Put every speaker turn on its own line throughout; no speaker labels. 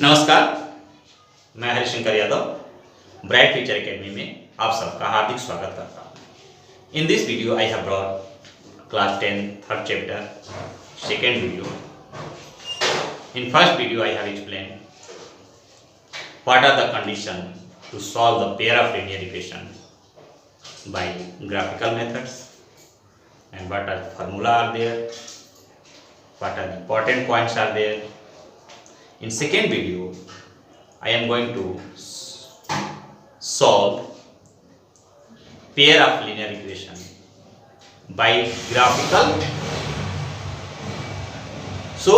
नमस्कार, मैं Harishankar Yadav bright future academy में आप सबका हार्दिक स्वागत करता हूँ। In this video I have brought class 10 third chapter second video. In first video I have explained what are the conditions to solve the pair of linear equation by graphical methods and what are the formula are there, what are the important points are there. In second video, I am going to solve pair of linear equation by graphical. So,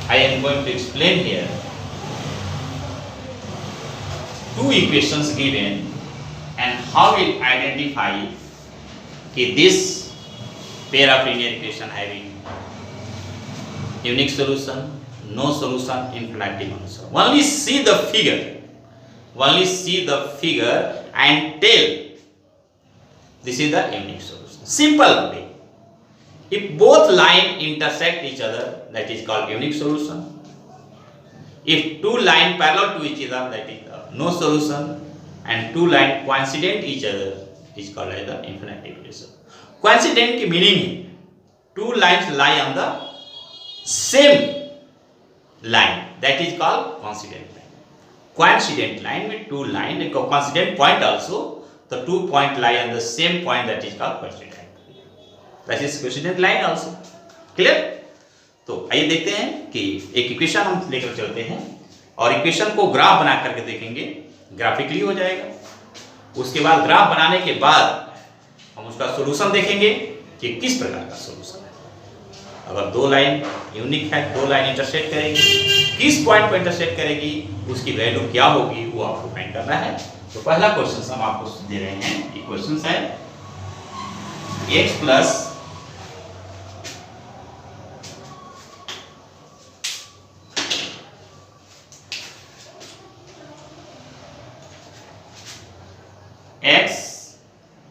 I am going to explain here two equations given and how we'll identify this pair of linear equation having unique solution, no solution, infinitesimal solution. Only see the figure and tell this is the unique solution. Simple way. If both lines intersect each other, that is called unique solution. If two lines parallel to each other, that is no solution. And two lines coincident each other is called as the infinitesimal solution. Coincident की meaning है two lines lie on the same line, that is called coincident line. Coincident line में two line and coincident point also, the two point lie on the same point, that is called coincident line. That is coincident line also. Clear? तो आइए देखते हैं कि एक equation हम लेकर चलते हैं और इक्वेशन को ग्राफ बना करके देखेंगे, ग्राफिकली हो जाएगा। उसके बाद ग्राफ बनाने के बाद हम उसका सॉल्यूशन देखेंगे कि किस प्रकार का सॉल्यूशन है। अगर दो लाइन यूनिक है, दो लाइन इंटरसेक्ट करेगी, किस पॉइंट पर इंटरसेक्ट करेगी, उसकी वैल्यू क्या होगी, वो आपको फाइंड करना है। तो पहला क्वेश्चन हम आपको दे रहे हैं, ये क्वेश्चन है x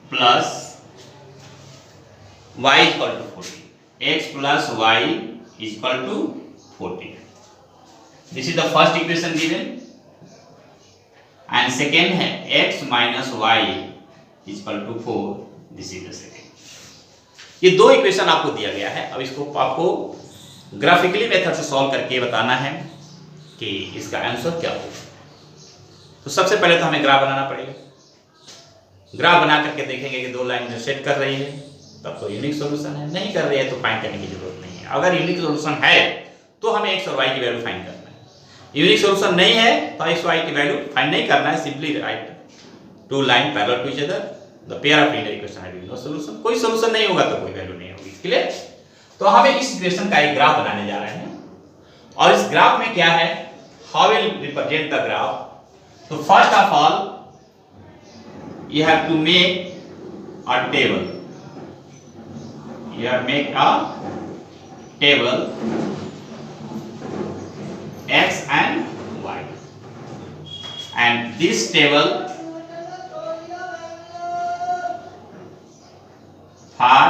plus y equal to 14. X plus y is equal to 14. This is the first equation given. And second है x minus y is equal to 4. This is the second. ये दो equation आपको दिया गया है। अब इसको आपको ग्राफिकली मेथड से सॉल्व करके बताना है कि इसका आंसर क्या होगा। तो सबसे पहले तो हमें ग्राफ बनाना पड़ेगा। ग्राफ बना करके देखेंगे कि दो लाइन इंटरसेक्ट कर रही है, तब तो यूनिक सॉल्यूशन है। नहीं कर रही है तो फाइंड करने की जरूरत नहीं है। अगर यूनिक सॉल्यूशन है तो हमें x और y की वैल्यू फाइंड करना है। यूनिक सॉल्यूशन नहीं है तो x और y की वैल्यू फाइंड नहीं करना है। Simply write two line parallel to each other, the pair of linear equation having no solution. कोई सॉल्यूशन नहीं होगा तो कोई वैल्यू नहीं होगी। क्लियर? तो हमें इस इक्वेशन का एक ग्राफ बनाने जा रहे हैं और इस ग्राफ में क्या है, how will represent the graph. तो first of all you have to make a table. You have make a table x and y, and this table for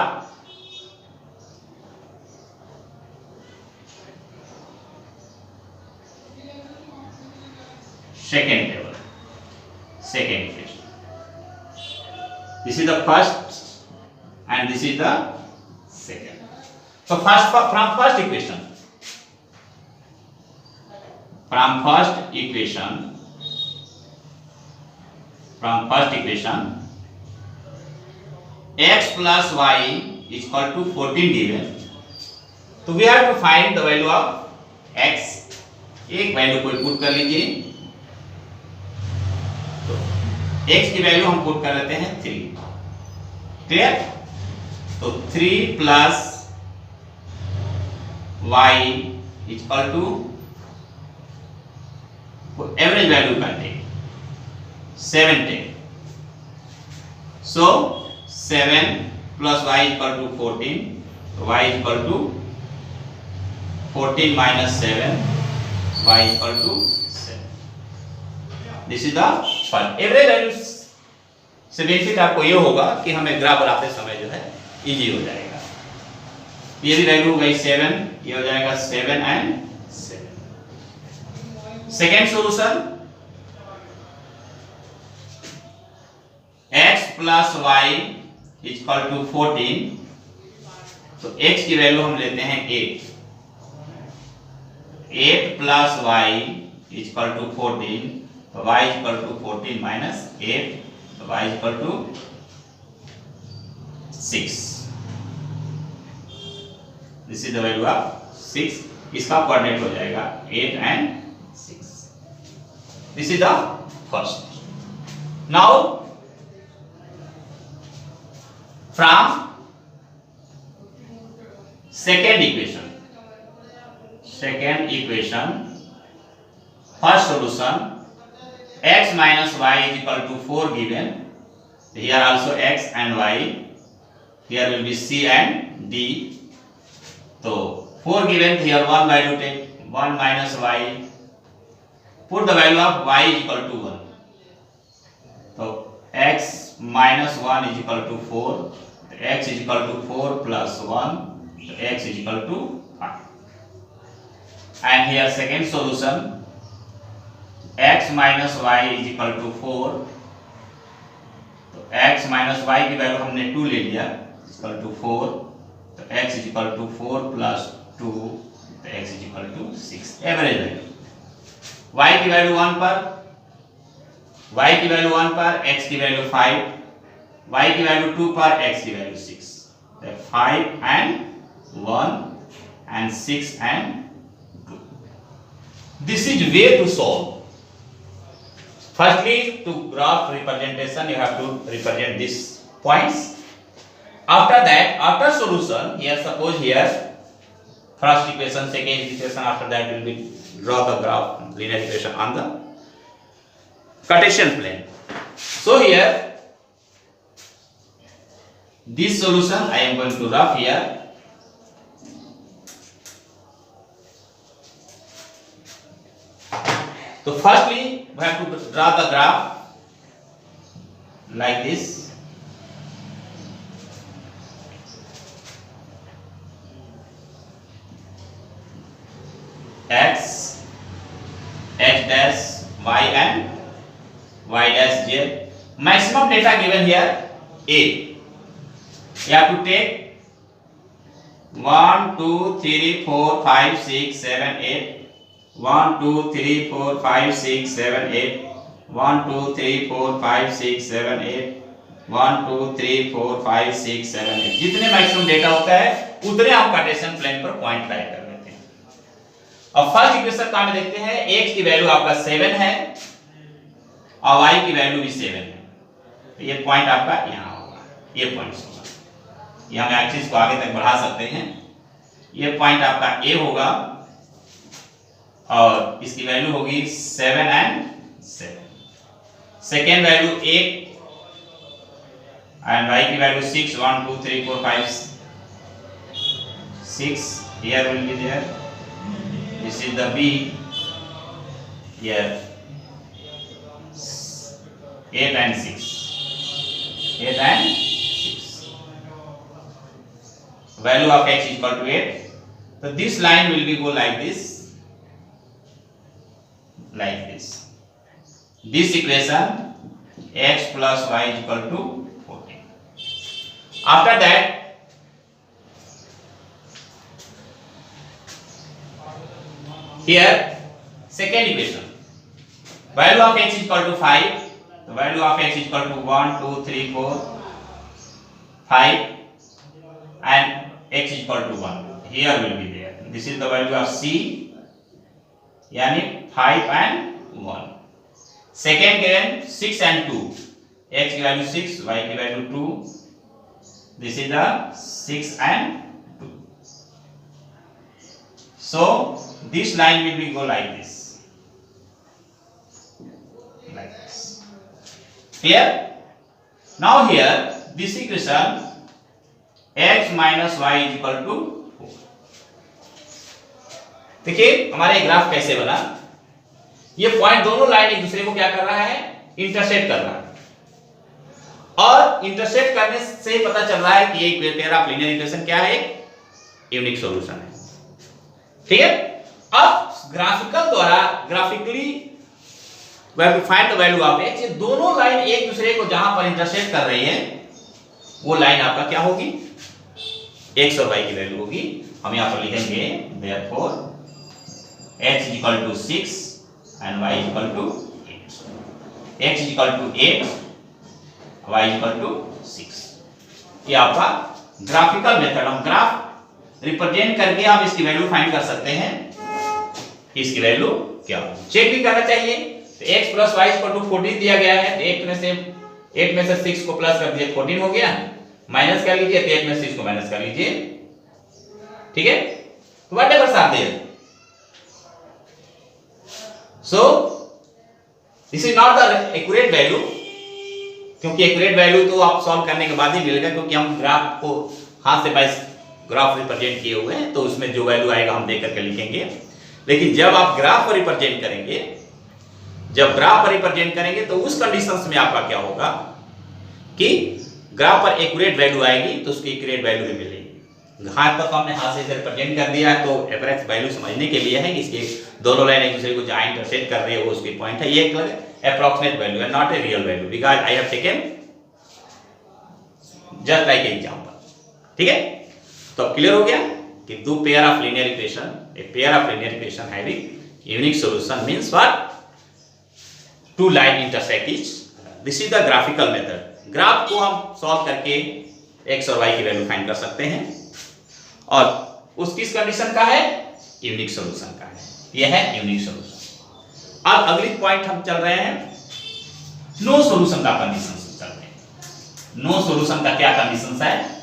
second table, second equation. This is the first and this is the second. So from first equation, x plus y is equal to 14 given. So we have to find the value of x. एक value को put कर लीजिए। तो x की value हम put कर लेते हैं 3। क्लियर? तो 3 plus y is equal to average value कर देंगे 7 10। So 7 plus y equal to 14, तो y equal to 14 minus 7, y equal to 7। This is the first average value से बेनिफिट आपको ये होगा कि हमें ग्राफ बनाते समय जो है इजी हो जाएगा। ये भी वैल्यू हो गई 7, ये हो जाएगा 7 and 7। Second solution x plus y equal to 14। तो x की वैल्यू हम लेते हैं 8 प्लस वाई इक्वल टू 14। तो y इक्वल टू 14 माइनस 8, तो y equal to 6। This is the value of 6। इसका कोऑर्डिनेट हो जाएगा 8 and 6। This is the first. Now from second equation first solution x minus y is equal to 4 given. Here also x and y, here will be c and d. So 4 given, here 1 value take 1 minus y, put the value of y is equal to 1. So x minus 1 is equal to 4, x is equal to 4 plus 1, so x is equal to 5. And here second solution, x minus y is equal to 4. तो x minus y की value हमने 2 ले लिया, equal to 4। तो x is equal to 4 plus 2, तो x is equal to 6। Average value y की value 1 पर, x की वैल्यू 5, y की वैल्यू 2 पर, x की वैल्यू 6। तो 5 and 1 and 6 and 2. This is way to solve. Firstly, to graph representation, you have to represent these points. After that, after solution, here suppose here first equation, second equation, after that will be draw the graph linear equation on the Cartesian plane. So here this solution I am going to rough here. So firstly we have to draw the graph like this. X dash, y and y dash z. Maximum data given here a. You have to take 1 2 3 4 5 6 7 8. 1 2 3 4 5 6 7 8, 1 2 3 4 5 6 7 8, 1 2 3 4 5 6 7 8। जितने maximum data होता है उतने हम Cartesian plane पर point right कर लेते हैं। अब फर्स्ट इक्वेशन का हम देखते हैं, x की वैल्यू आपका 7 है और y की वैल्यू भी 7 है। तो ये पॉइंट आपका यहाँ होगा, ये पॉइंट्स होगा। ये हम एक्सिस को आगे तक बढ़ा सकते हैं। ये पॉइंट आपका a होगा और इसकी वैल्यू होगी 7 and 7। Second value 8 and y की value 6, 1 2 3 4 5 6। here will be there, this is the b, here 8 and 6, 8 and 6, value of x is equal to 8. So this line will be go like this, this equation x plus y is equal to 14. After that here second equation, value of x is equal to 5. The value of x is equal to 1 2 3 4 5 and x is equal to 1. Here will be there, this is the value of c, यानी 5 and 1. Second given 6 and 2, x की value 6, y की value 2, this is the 6 and 2. So this line will be go like this, clear? Now here this equation x minus y is equal to 4. देखिए हमारे graph कैसे बना। ये point दोनों line एक दूसरे को क्या कर रहा है, इंटरसेक्ट कर रहा है। और इंटरसेक्ट करने से पता चल रहा है कि एक पेयर ऑफ लीनियर इक्वेशन क्या है, यूनिक सॉल्यूशन है। ठीक है, अब ग्राफिकल द्वारा graphically we have to find the value of x। ये दोनों लाइन एक दूसरे को जहां पर इंटरसेक्ट कर रही है वो लाइन आपका क्या होगी, x और y की वैल्यू होगी। हम यहां पर लिखेंगे therefore x is equal to 6 and y is equal to 8, x is equal to 8, y is equal to 6। ये आपका ग्राफिकल मेथड, हम ग्राफ रिप्रेजेंट करके आप इसकी वैल्यू फाइंड कर सकते हैं, इसकी वैल्यू क्या होगी। चेक भी करना चाहिए। तो x plus y equal to 14 दिया गया है, 8 में से 6 को प्लस कर दिए 14 हो गया, माइनस कर लीजिए, तो 8 में से 6 को माइनस कर लीजिए। ठीक है, तो whatever are there, so this is not the accurate value, क्योंकि एक्यूरेट वैल्यू तो आप सॉल्व करने के बाद ही मिलेगा, क्योंकि हम ग्राफ को हाथ से बाइस ग्राफ रिप्रेजेंट किए हुए हैं, तो उसमें जो वैल्यू आएगा हम देख करके लिखेंगे। लेकिन जब आप ग्राफ पर रिप्रेजेंट करेंगे, जब ग्राफ पर रिप्रेजेंट करेंगे तो उस कंडीशंस में आपका क्या होगा कि ग्राफ पर एक्यूरेट वैल्यू आएगी तो उसकी एक्यूरेट वैल्यू भी मिलेगी। हाथ पर तो हमने हाथ से रिप्रेजेंट कर दिया है, तो एवरेज वैल्यू समझने के लिए है कि इसके दोनों लाइन एक दूसरे को जहां इंटरसेक्ट कर रही है वो उसकी पॉइंट है। ये एक अप्रॉक्सीमेट वैल्यू है, not a real value, because I have taken just like example. ठीक है, तो अब क्लियर हो गया कि दो pair of linear equation, a pair of linear equation having unique solution means what, two line intersect each. This is the graphical method. Graph को हम सॉल्व करके x और y की वैल्यू फाइंड कर सकते हैं, और उस किस कंडीशन का है, यूनिक सॉल्यूशन का है। यह है यूनिक सॉल्यूशन। अब अगली पॉइंट हम चल रहे हैं नो सॉल्यूशन का कंडीशन चल रहे हैं। नो सॉल्यूशन का क्या कंडीशन है,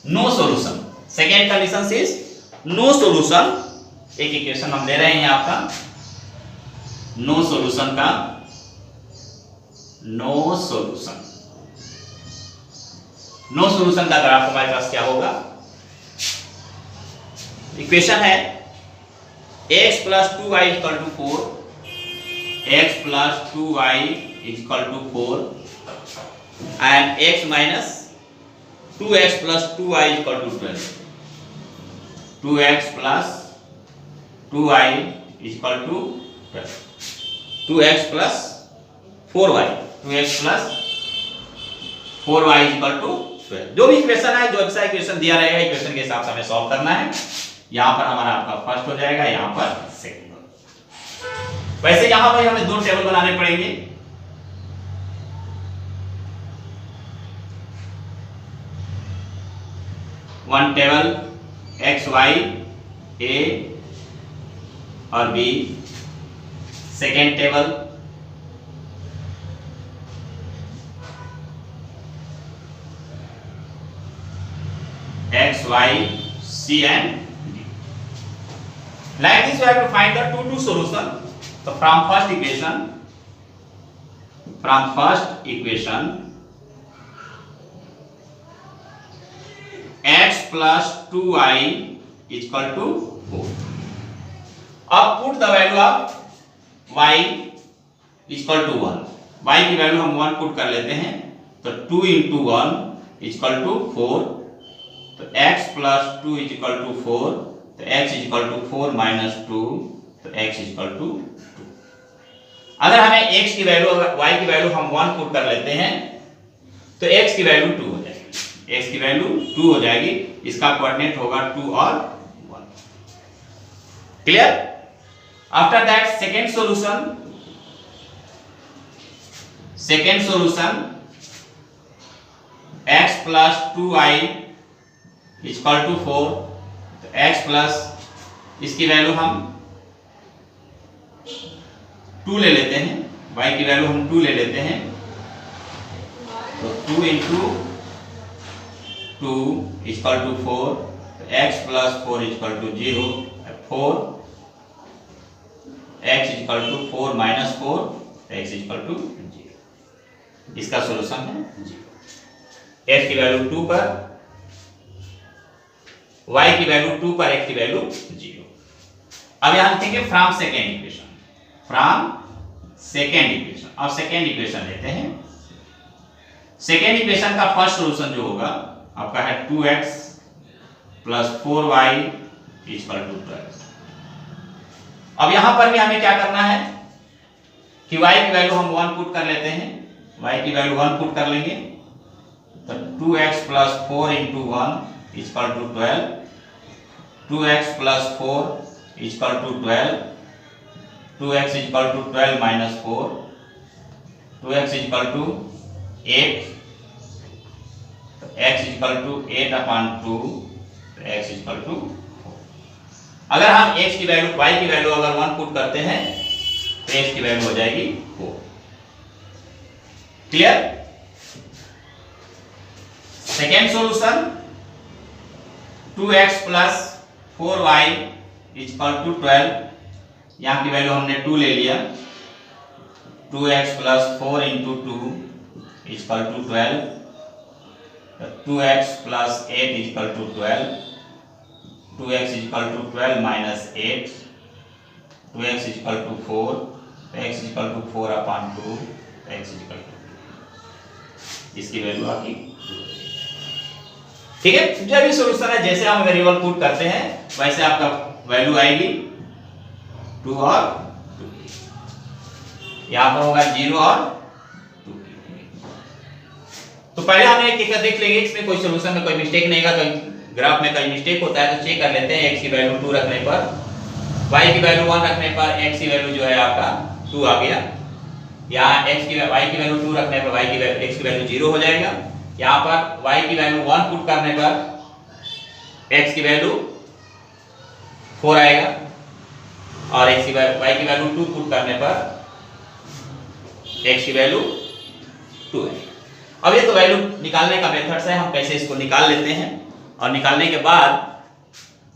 no solution. Second condition is no solution. एक इक्वेशन हम ले रहे हैं यहां का, नो सॉल्यूशन का, नो सॉल्यूशन। नो सॉल्यूशन का ग्राफ हमारे पास क्या होगा, इक्वेशन है x plus 2y equal to 4, x plus 2y equal to 4 and x minus 2x plus 2y equal to 12, 2x plus 2y equal to 12, 2x plus 4y, 2x plus 4y equal to 12। जो भी equation है, जो ऐसा equation दिया रहेगा, equation के हिसाब से हमें सॉल्व करना है। यहां पर हमारा आपका फर्स्ट हो जाएगा, यहां पर सेकंड। वैसे यहां पर हमें दो टेबल बनाने पड़ेंगे। One table x y a और b, second table x, y, c and d. Like this we have to find the two solution. So from first equation x plus 2y is equal to 4. अब put the value of y is equal to 1. y की value हम 1 put कर लेते हैं, तो 2 into 1 is equal to 4, तो x plus 2 is equal to 4, तो x is equal to 4 minus 2, तो x is equal to 2। अगर हमें x की वैल्यू, y की वैल्यू हम 1 पुट कर लेते हैं, तो x की वैल्यू 2 हो जाएगी, x की वैल्यू 2 हो जाएगी। इसका कोऑर्डिनेट होगा 2 और 1। Clear? After that second solution x plus 2y is equal to 4, तो x प्लस इसकी वैल्यू हम 2 ले लेते हैं, y की वैल्यू हम 2 ले लेते हैं, तो 2 into 2 is equal to 4, तो x plus 4 is equal to 0, 4 x is equal to 4 minus 4, x is equal to 0। इसका सॉल्यूशन है 0। x की वैल्यू 2 पर, y की वैल्यू 2 पर, x की वैल्यू 0। अब यहां लिखेंगे from second equation, from second equation. अब सेकेंड इक्वेशन लेते हैं। सेकेंड इक्वेशन का फर्स्ट सॉल्यूशन जो होगा आपका है 2x plus 4y equal to 12। अब यहां पर भी हमें क्या करना है कि y की वैल्यू हम 1 पुट कर लेते हैं। y की वैल्यू 1 पुट कर लेंगे तो 2x plus 4 into 1 equal to 12। 2x plus 4 equal to 12। 2x equal to 12 minus 4। 2x equal to 8। x equal to 8 upon 2। x equal to 4। अगर हम x की वैल्यू y की वैल्यू अगर 1 पुट करते हैं तो x की वैल्यू हो जाएगी 4। Clear? Second solution 2x plus 4y equal to 12। यहां की वैल्यू हमने 2 ले लिया। 2x plus 4 into 2 equal to 12। 2x plus 8 equal to 12। 2x equal to 12 minus 8। 2x equal to 4। x equal to 4 upon 2। x equal to 2। इसकी value आपकी 2। ठीक है, जब भी सॉल्यूशन है जैसे हम वेरिएबल पुट करते हैं वैसे आपका वैल्यू आएगी 2 और 2। यहां पर होगा 0 और 2। तो पहले हम एक देख लेंगे इसमें कोई सॉल्यूशन में कोई मिस्टेक नहीं है। कोई ग्राफ में कोई मिस्टेक होता है तो चेक कर लेते हैं। x की वैल्यू 2 रखने पर, y की वैल्यू 1 रखने पर x की वैल्यू जो है आपका 2 आ गया। यहाँ y की वैल्यू 2 रखने पर x की वैल्यू 0 हो जाएगा। यहाँ पर y की वैल्यू 1 पुट करने पर x की वैल्यू 4 आएगा और y की वैल्यू 2 पुट करने पर x की वैल्यू 2 है। अब ये तो वैल्यू निकालने का मेथड है, हम कैसे इसको निकाल लेते हैं और निकालने के बाद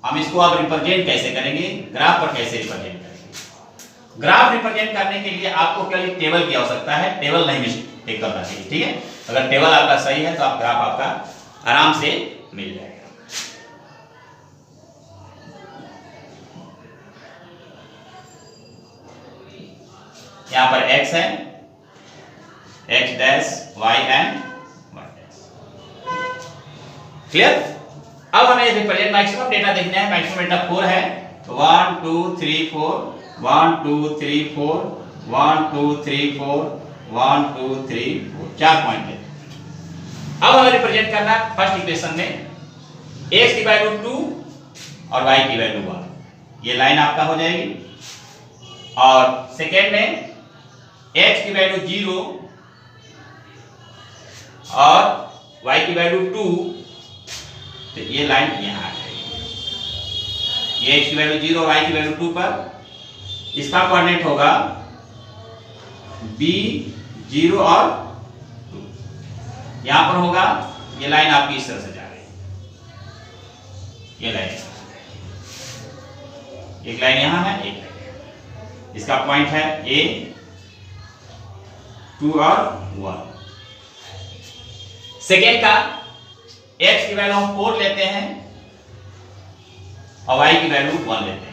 हम इसको अब रिप्रेजेंट कैसे करेंगे, ग्राफ पर कैसे रिप्रेजेंट करेंगे। ग्राफ रिप्रेजेंट करने के लिए आपको केवल एक टेबल की आवश्यकता है। टेबल नहीं मिस्टेक करना चाहिए। ठीक है, अगर टेबल आपका सही है तो आप ग्राफ आपका आराम से मिल जाएगा। यहां पर x है, x dash y and y dash. Clear? अब हमें रिप्रेजेंट मैक्सिमम डेटा देखना है। मैक्सिमम डेटा 4 है तो 1 2 3 4 1 2 3 4 1 2 3 4 1 2 3 4 4 पॉइंट है। अब हमें रिप्रेजेंट करना है फर्स्ट इक्वेशन में x की वैल्यू 2 और y की वैल्यू 1। ये लाइन आपका हो जाएगी। और सेकेंड में x की वैल्यू 0 और y की वैल्यू 2, तो ये लाइन यहां आ जाएगी। ये x की वैल्यू 0 और y की वैल्यू 2 पर इसका कोऑर्डिनेट होगा b 0 और 2। यहां पर होगा ये लाइन आपकी इस तरह से जा रही है। ये लाइन एक लाइन यहां है, एक लाइन इसका पॉइंट है a 2 और 1। सेकेंड का x की वैल्यू हम 4 लेते हैं और y की वैल्यू 1 लेते हैं।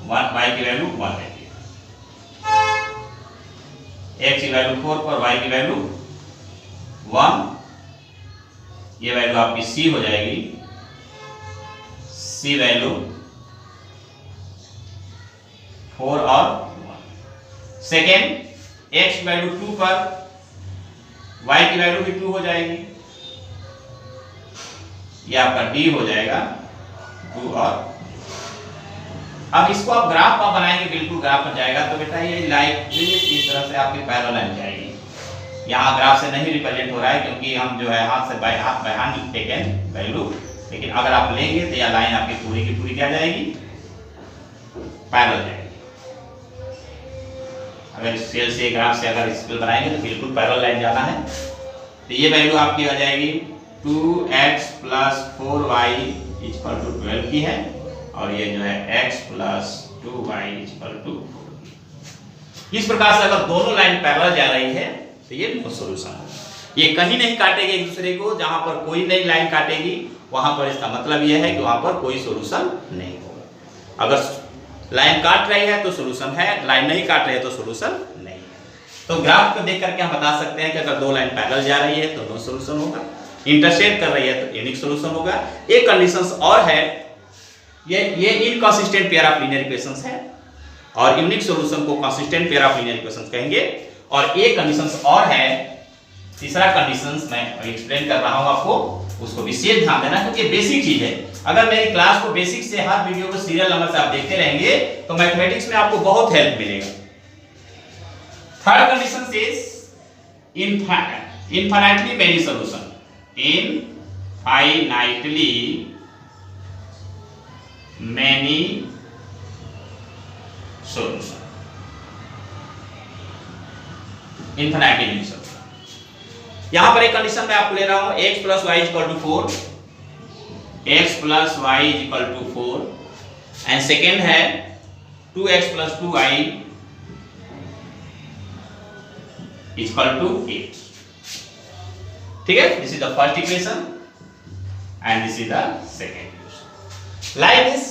y की वैल्यू 1 लेते हैं। x की वैल्यू 4 पर y की वैल्यू 1। ये वैल्यू आपकी c हो जाएगी। c वैल्यू 4 और 1। सेकेंड x की वैल्यू 2 पर y की वैल्यू भी 2 हो जाएगी। ये आपका d हो जाएगा 2 और। अब इसको आप ग्राफ पर बनाएंगे, बिल्कुल ग्राफ पर जाएगा तो बेटा ये लाइन इस तरह से आपकी पैरेलल लाइन जाएगी। यहाँ ग्राफ से नहीं रिप्रेजेंट हो रहा है क्योंकि हम जो है हाथ बाय हैंड टेकन वैल्यू, लेकिन अगर आप लेंगे तो यह लाइन आपकी पूरी की पूरी क्या जाएगी, पैरेलल जाएगी। अगर स्केल से ग्राफ से अगर स्केल बनाएंगे तो बिल्कुल पैरेलल लाइन जाना है। तो ये वैल्यू आपकी आ जाएगी 2x plus 4y equal to 12 की है और ये जो है x plus 2y equal to 4। इस प्रकार से अगर दोनों लाइन पैरेलल जा रही है तो ये नो सॉल्यूशन है। ये कहीं नहीं काटेगी एक दूसरे को। जहां पर कोई नई लाइन काटेगी वहां पर इसका मतलब यह है कि वहां पर कोई सॉल्यूशन नहीं होगा। अगर लाइन काट रही है तो सोल्यूशन है, लाइन नहीं काट रही है तो सोल्यूशन नहीं है। तो ग्राफ को देख करके हम बता सकते हैं कि अगर दो लाइन पैरेलल जा रही है तो नो सोल्यूशन होगा, इंटरसेक्ट कर रही है तो यूनिक सोल्यूशन होगा। एक कंडीशंस और है, ये inconsistent pair of linear equations है और यूनिक सॉल्यूशन को consistent pair of linear equations कहेंगे। और एक कंडीशंस और है, तीसरा कंडीशंस मैं एक्सप्लेन कर रहा हूं आपको, उसको विशेष ध्यान देना क्योंकि बेसिक चीज है। अगर मेरी क्लास को बेसिक से हर वीडियो को सीरियल नंबर से आप देखते रहेंगे तो मैथमेटिक्स में आपको बहुत हेल्प मिलेगा। Third condition is infinitely many solution, infinitely many solution, infinitely many solution। यहां पर एक कंडीशन मैं आपको ले रहा हूं, x plus y is equal to 4, x plus y is equal to 4 and second है 2x plus 2y is equal to 8। ठीक है, this is the first equation and this is the second. Like this,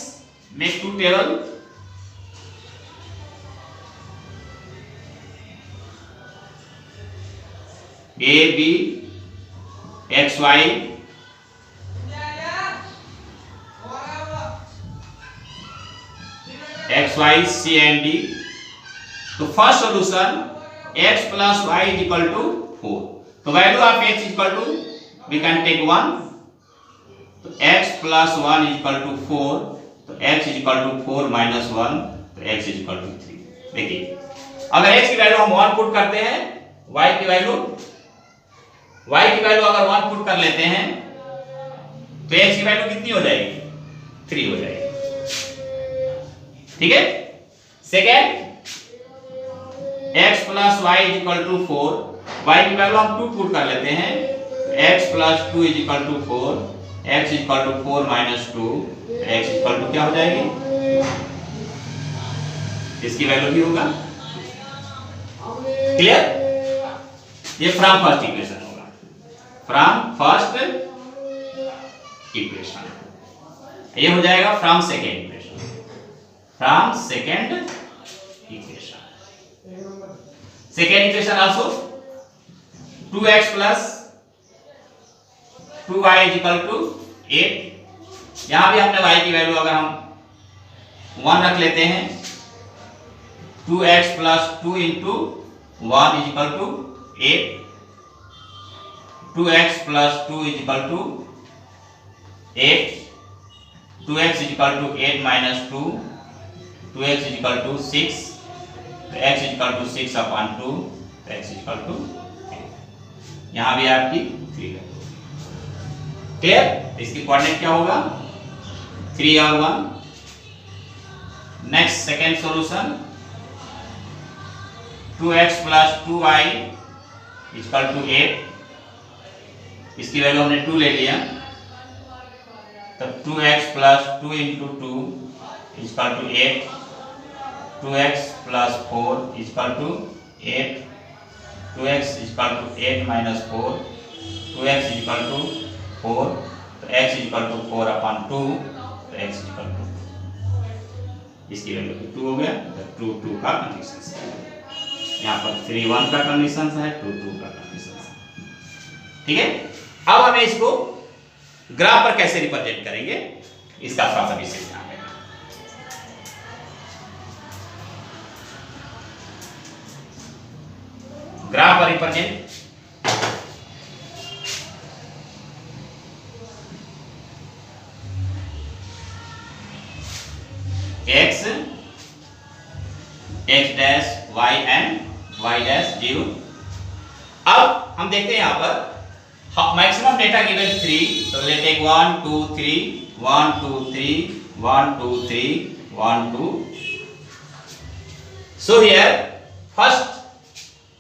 make two table. A, B, X, Y. X, Y, C and D. तो first solution x plus y is equal to 4। तो value of x is equal to, we can take 1। तो x plus 1 is equal to 4, तो x is equal to 4 minus 1, तो x is equal to 3। देखिए अगर x की value हम 1 put करते हैं, y की वैल्यू अगर 1 पुट कर लेते हैं तो x की वैल्यू कितनी हो जाएगी? 3 हो जाएगी। ठीक है, second x plus y is equal to 4, y की वैल्यू हम 2 पुट कर लेते हैं, x plus 2 is equal to 4, x is equal to 4 minus 2, x is equal to क्या हो जाएगी? इसकी वैल्यू भी होगा। क्लियर? ये फ्रॉम फर्स्ट इक्वेशन होगा, फ्रॉम फर्स्ट इक्वेशन। ये हो जाएगा from second equation, from second equation. Second equation also 2x plus 2y is equal to 8। यहां भी हमने y की वैल्यू अगर हम 1 रख लेते हैं, 2x plus 2 into 1 is equal to 8, 2x plus 2 is equal to 8, 2x is equal to 8 minus 2, 2x is equal to 6, x is equal to 6 upon 2, x is equal to 8। यहां भी आपकी 3 है। क्लियर? इसकी कोऑर्डिनेट क्या होगा? 3 और 1। Next second solution 2x plus 2y is equal to 8। इसकी value हमने 2 ले लिया, तब 2x plus 2 into 2 is equal to 8, 2x plus 4 is equal to 8, 2x is equal to 8 minus 4, 2x is equal to 4, तो x is equal to 4 upon 2, तो x is equal to 2। इसकी value 2 हो गया, तो 2 का कंडीशन है। यहाँ पर 3 1 का कंडीशन है, 2 2 का कंडीशन है। ठीक है, अब हमें इसको ग्राफ पर कैसे रिप्रेजेंट करेंगे इसका थोड़ा सा विशेष ध्यान देना। ग्राफ पर represent x dash y and y dash 0। अब हम देखते हैं यहां पर मैक्सिमम डेटा गिवन 3, तो let take 1 2 3 1 2 3 1 2 3 1 2। So here first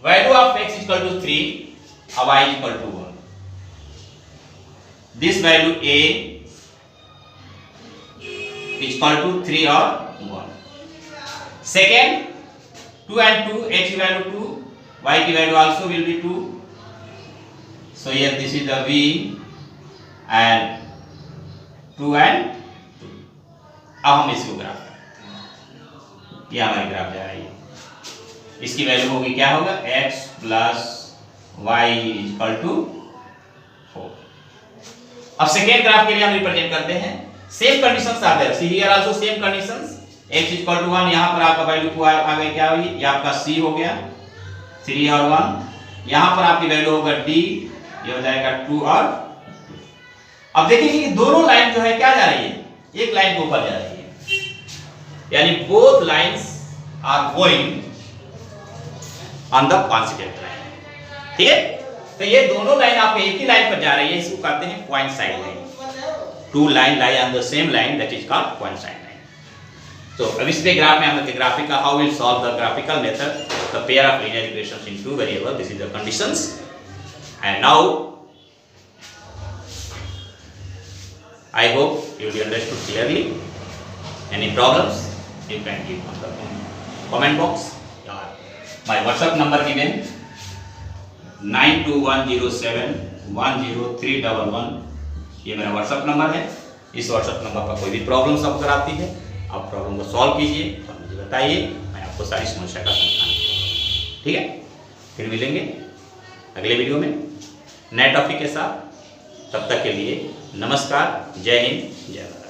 value of x is equal to 3 and y is equal to 1. This value a is equal to 3 or 1. Second 2 and 2, x की value 2, y की value also will be 2. So here this is the v and 2 and 2। अब हम इसको graph करते हैं। ये हमारी graph जा रही है। इसकी वैल्यू होगी, क्या होगा, x plus y equal to 4। अब सेकेंड ग्राफ के लिए हम रिप्रेजेंट करते हैं। Same conditions are there, see here also same conditions, x equal to 1, यहां पर आपका वैल्यू को आ गई, क्या हुई, ये आपका c हो गया 3 और 1, यहां पर आपकी वैल्यू होगा d, ये हो जाएगा 2 और 2। अब देखिए कि दोनों लाइन जो है क्या जा रही है, एक लाइन के ऊपर जा रही है, यानी both lines are going on the coincident line. ठीक है, तो ये दोनों लाइन आपके एक ही लाइन पर जा रही है, इसको कहते हैं coincide line. Two line lie on the same line, that is called coincide line. तो अब इस पे ग्राफ में हम लोग graphical, how will solve the graphical method, the pair of linear equations in two variable, this is the conditions. And now I hope you will understood clearly. Any problems you can give on the comment box. My WhatsApp number given 9210710311, ये मेरा WhatsApp number है। इस WhatsApp number पर कोई भी problems आपको आती है, आप प्रॉब्लम को सॉल्व कीजिए और मुझे बताइए, मैं आपको सारी समस्या का समाधान। ठीक है, फिर मिलेंगे अगले वीडियो में नए टॉपिक के साथ। तब तक के लिए नमस्कार, जय हिंद, जय भारत।